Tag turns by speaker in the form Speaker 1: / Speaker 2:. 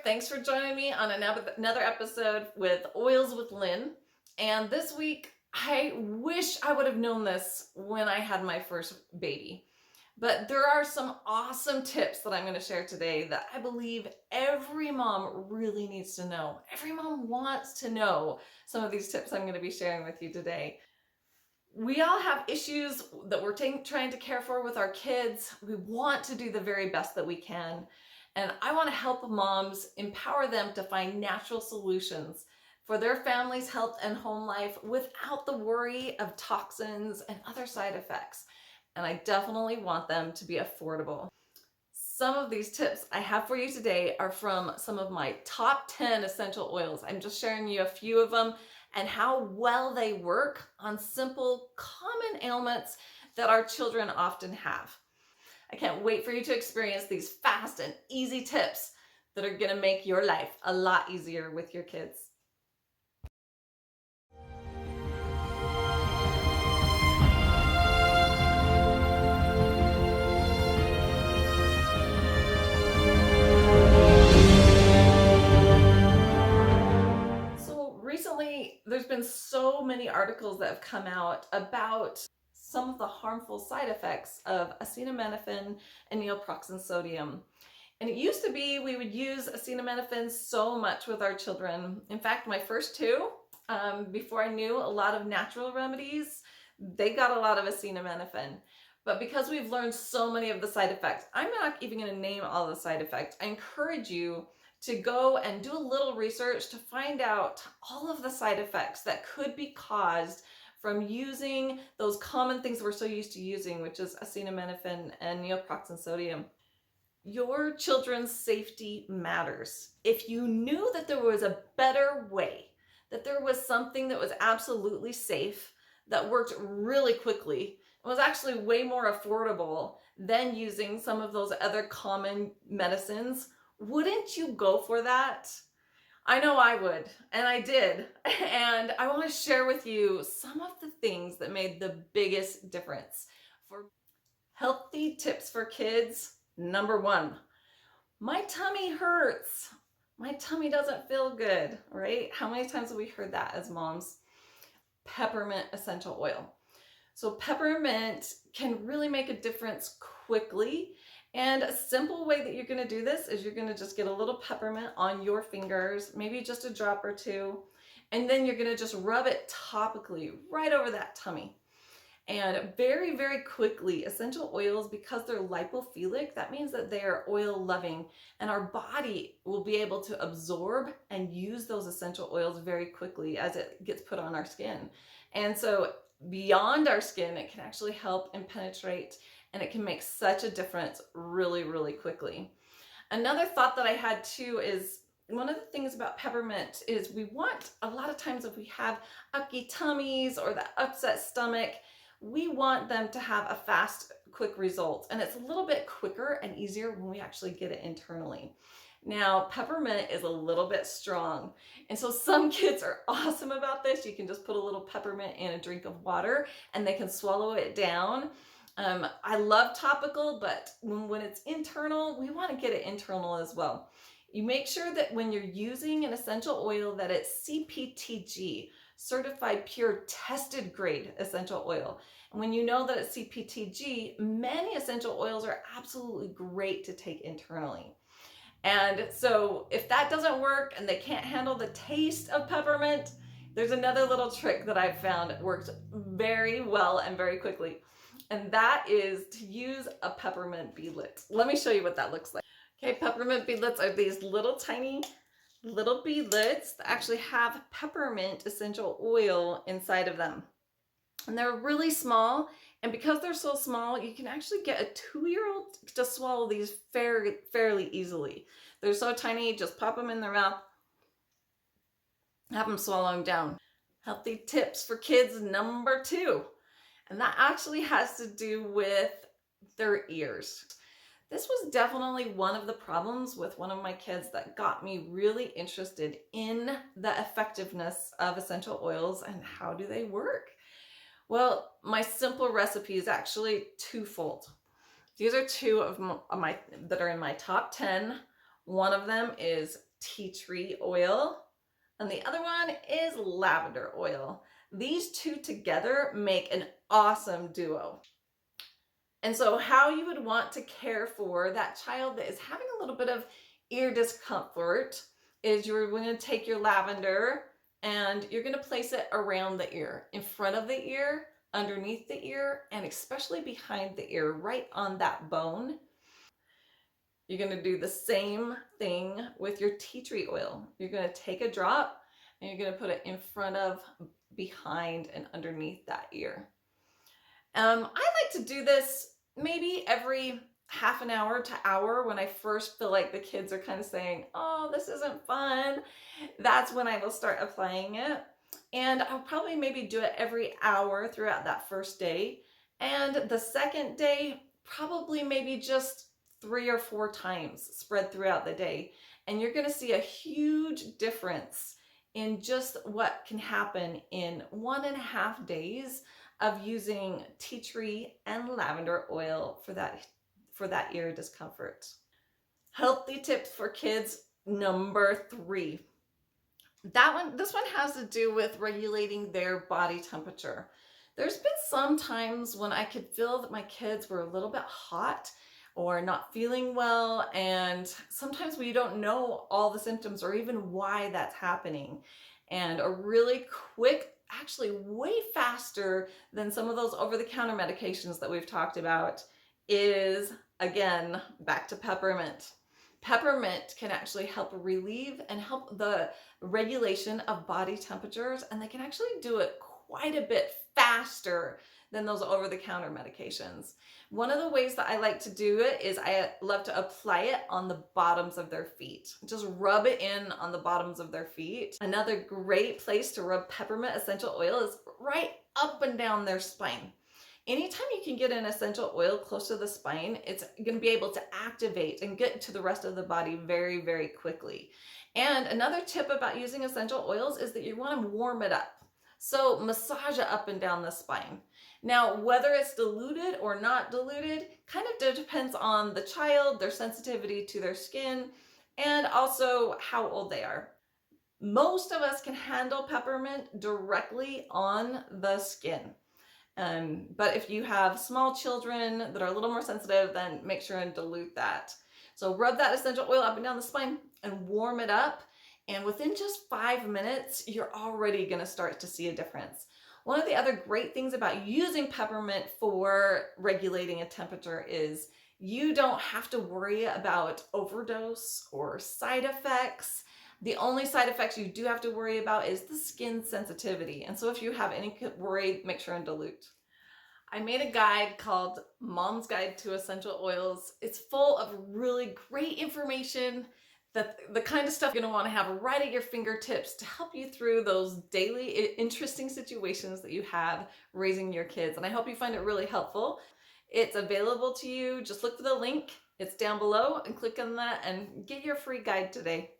Speaker 1: Thanks for joining me on another episode with Oils with Lynn. And this week, I wish I would have known this when I had my first baby. But there are some awesome tips that I'm going to share today that I believe every mom really needs to know. Every mom wants to know some of these tips I'm going to be sharing with you today. We all have issues that we're trying to care for with our kids. We want to do the very best that we can. And I want to help moms empower them to find natural solutions for their family's health and home life without the worry of toxins and other side effects. And I definitely want them to be affordable. Some of these tips I have for you today are from some of my top 10 essential oils. I'm just sharing you a few of them and how well they work on simple, common ailments that our children often have. I can't wait for you to experience these fast and easy tips that are going to make your life a lot easier with your kids. So recently, there's been so many articles that have come out about some of the harmful side effects of acetaminophen and naproxen sodium. And it used to be we would use acetaminophen so much with our children. In fact, my first two, before I knew a lot of natural remedies, they got a lot of acetaminophen. But because we've learned so many of the side effects, I'm not even going to name all the side effects. I encourage you to go and do a little research to find out all of the side effects that could be caused from using those common things we're so used to using, which is acetaminophen and naproxen sodium. Your children's safety matters. If you knew that there was a better way, that there was something that was absolutely safe, that worked really quickly, and was actually way more affordable than using some of those other common medicines, wouldn't you go for that? I know I would, and I did. And I want to share with you some of the things that made the biggest difference. For healthy tips for kids, number one, my tummy hurts. My tummy doesn't feel good, right? How many times have we heard that as moms? Peppermint essential oil. So peppermint can really make a difference quickly. And a simple way that you're going to do this is you're going to just get a little peppermint on your fingers, maybe just a drop or two, and then you're going to just rub it topically right over that tummy. And very, very quickly, essential oils, because they're lipophilic, that means that they are oil loving, and our body will be able to absorb and use those essential oils very quickly as it gets put on our skin. And so beyond our skin, it can actually help and penetrate, and it can make such a difference really, really quickly. Another thought that I had too is one of the things about peppermint is we want, a lot of times if we have ucky tummies or that upset stomach, we want them to have a fast, quick result. And it's a little bit quicker and easier when we actually get it internally. Now, peppermint is a little bit strong. And so some kids are awesome about this. You can just put a little peppermint in a drink of water and they can swallow it down. I love topical, but when it's internal, we want to get it internal as well. You make sure that when you're using an essential oil that it's CPTG, certified pure tested grade essential oil. And when you know that it's CPTG, many essential oils are absolutely great to take internally. And so if that doesn't work and they can't handle the taste of peppermint, there's another little trick that I've found works very well and very quickly. And that is to use a peppermint beadlet. Let me show you what that looks like. Okay, peppermint beadlets are these little tiny little beadlets that actually have peppermint essential oil inside of them. And they're really small, and because they're so small, you can actually get a 2-year-old to swallow these fairly easily. They're so tiny, just pop them in their mouth, have them swallow them down. Healthy tips for kids, number 2. And that actually has to do with their ears. This was definitely one of the problems with one of my kids that got me really interested in the effectiveness of essential oils and how do they work. Well, my simple recipe is actually twofold. These are two of my that are in my top 10. One of them is tea tree oil, and the other one is lavender oil. These two together make an awesome duo. And so how you would want to care for that child that is having a little bit of ear discomfort is you're going to take your lavender and you're going to place it around the ear, in front of the ear, underneath the ear, and especially behind the ear, right on that bone. You're going to do the same thing with your tea tree oil. You're going to take a drop and you're going to put it in front of, behind, and underneath that ear. I like to do this maybe every half an hour to hour when I first feel like the kids are kind of saying, oh, this isn't fun. That's when I will start applying it. And I'll probably maybe do it every hour throughout that first day. And the second day, probably maybe just 3 or 4 times spread throughout the day. And you're going to see a huge difference in just what can happen in 1.5 days of using tea tree and lavender oil for that ear discomfort. Healthy tips for kids number 3. This one has to do with regulating their body temperature. There's been some times when I could feel that my kids were a little bit hot or not feeling well, and sometimes we don't know all the symptoms or even why that's happening. And a really quick, actually way faster than some of those over-the-counter medications that we've talked about, is, again, back to peppermint. Peppermint can actually help relieve and help the regulation of body temperatures, and they can actually do it quite a bit faster than those over-the-counter medications. One of the ways that I like to do it is I love to apply it on the bottoms of their feet. Just rub it in on the bottoms of their feet. Another great place to rub peppermint essential oil is right up and down their spine. Anytime you can get an essential oil close to the spine, it's going to be able to activate and get to the rest of the body very, very quickly. And another tip about using essential oils is that you want to warm it up. So massage it up and down the spine. Now, whether it's diluted or not diluted kind of depends on the child, their sensitivity to their skin, and also how old they are. Most of us can handle peppermint directly on the skin. But if you have small children that are a little more sensitive, then make sure and dilute that. So rub that essential oil up and down the spine and warm it up. And within just 5 minutes, you're already going to start to see a difference. One of the other great things about using peppermint for regulating a temperature is you don't have to worry about overdose or side effects. The only side effects you do have to worry about is the skin sensitivity. And so if you have any worry, make sure and dilute. I made a guide called Mom's Guide to Essential Oils. It's full of really great information, the kind of stuff you're gonna wanna have right at your fingertips to help you through those daily interesting situations that you have raising your kids. And I hope you find it really helpful. It's available to you. Just look for the link. It's down below and click on that and get your free guide today.